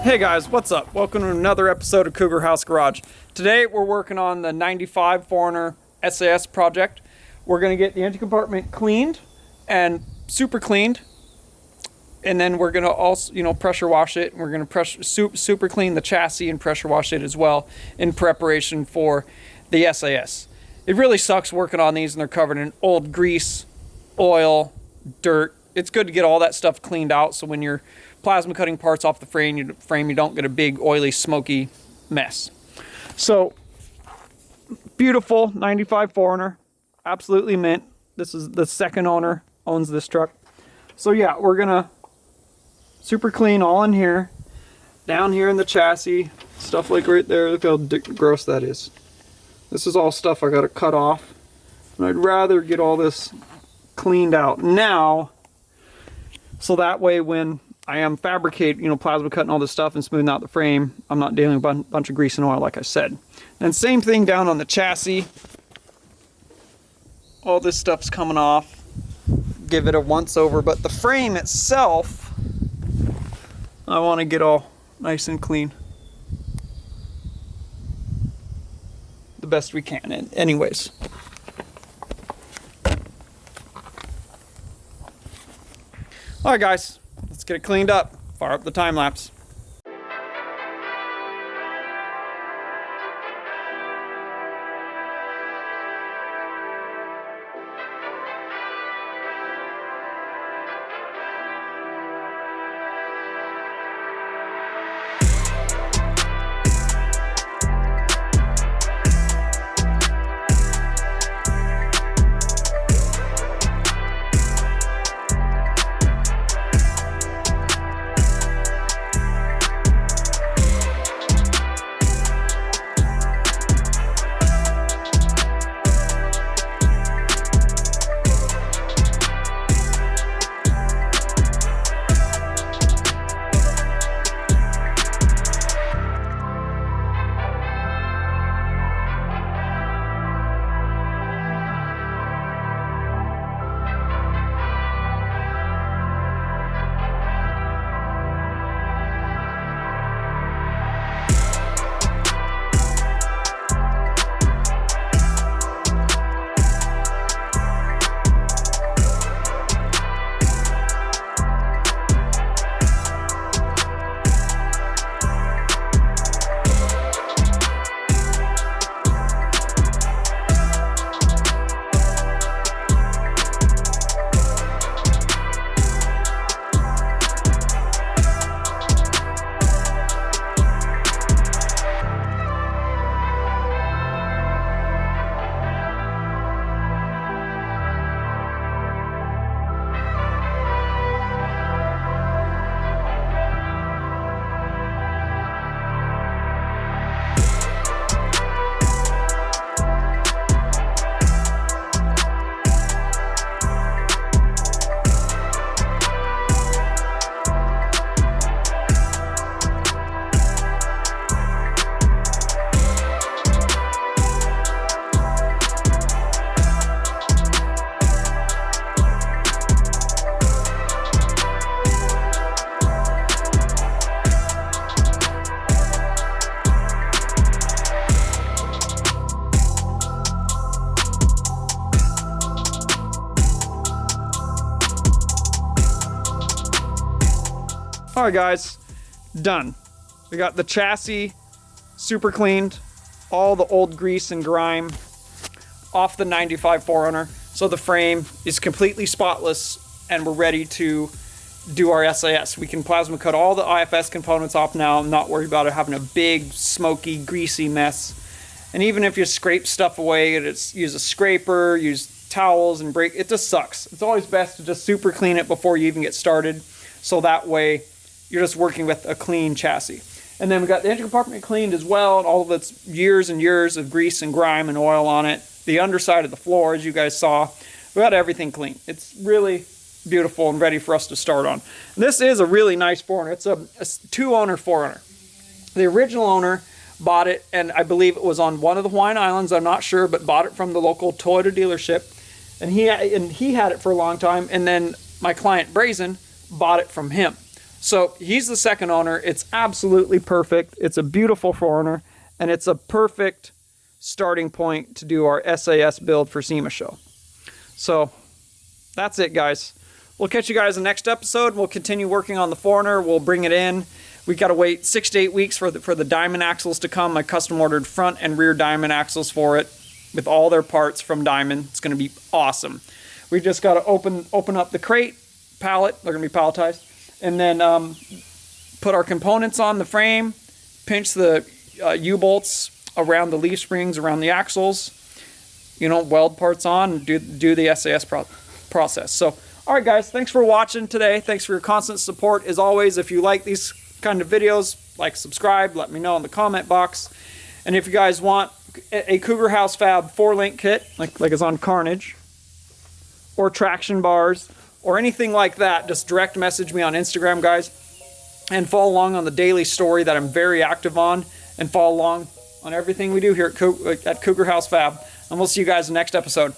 Hey guys, what's up? Welcome to another episode of Cougar House Garage. Today we're working on the 95 4Runner SAS project. We're going to get the engine compartment cleaned and super cleaned. And then we're going to also, pressure wash it. We're going to super clean the chassis and pressure wash it as well in preparation for the SAS. It really sucks working on these and they're covered in old grease, oil, dirt. It's good to get all that stuff cleaned out so when you're plasma cutting parts off the frame, you don't get a big oily smoky mess. So beautiful 95 4Runner, absolutely mint. This is the second owner owns this truck. So yeah, we're gonna super clean all in here, down here in the chassis, stuff like right there. Look how gross that is. This is all stuff I gotta cut off, and I'd rather get all this cleaned out now so that way when I am fabricating, plasma cutting all this stuff and smoothing out the frame, I'm not dealing with a bunch of grease and oil like I said. And same thing down on the chassis. All this stuff's coming off. Give it a once over, but the frame itself, I want to get all nice and clean. The best we can, anyways. Alright guys, let's get it cleaned up. Fire up the time lapse. Alright guys, done. We got the chassis super cleaned, all the old grease and grime off the 95 4Runner. So the frame is completely spotless and we're ready to do our SAS. We can plasma cut all the IFS components off now. I'm not worried about it having a big, smoky, greasy mess. And even if you scrape stuff away, use a scraper, use towels and break, it just sucks. It's always best to just super clean it before you even get started. So that way you're just working with a clean chassis. And then we got the engine compartment cleaned as well, and all of its years and years of grease and grime and oil on it. The underside of the floor, as you guys saw, we got everything clean. It's really beautiful and ready for us to start on. And this is a really nice 4Runner. It's a two-owner 4Runner. The original owner bought it, and I believe it was on one of the Hawaiian Islands, I'm not sure, but bought it from the local Toyota dealership. And he had it for a long time, and then my client Brazen bought it from him. So he's the second owner. It's absolutely perfect. It's a beautiful 4Runner, and it's a perfect starting point to do our SAS build for SEMA show. So that's it, guys. We'll catch you guys in the next episode. We'll continue working on the 4Runner. We'll bring it in. We got to wait 6 to 8 weeks for the diamond axles to come. I custom ordered front and rear diamond axles for it with all their parts from Diamond. It's going to be awesome. We just got to open up the crate pallet. They're going to be palletized, and then put our components on the frame, pinch the U-bolts around the leaf springs, around the axles, weld parts on, and do the SAS process. So, all right, guys, thanks for watching today. Thanks for your constant support. As always, if you like these kind of videos, like, subscribe, let me know in the comment box. And if you guys want a Cougar House Fab 4-link kit, like it's on Carnage, or traction bars, or anything like that, just direct message me on Instagram, guys, and follow along on the daily story that I'm very active on, and follow along on everything we do here at Cougar House Fab. And we'll see you guys in the next episode.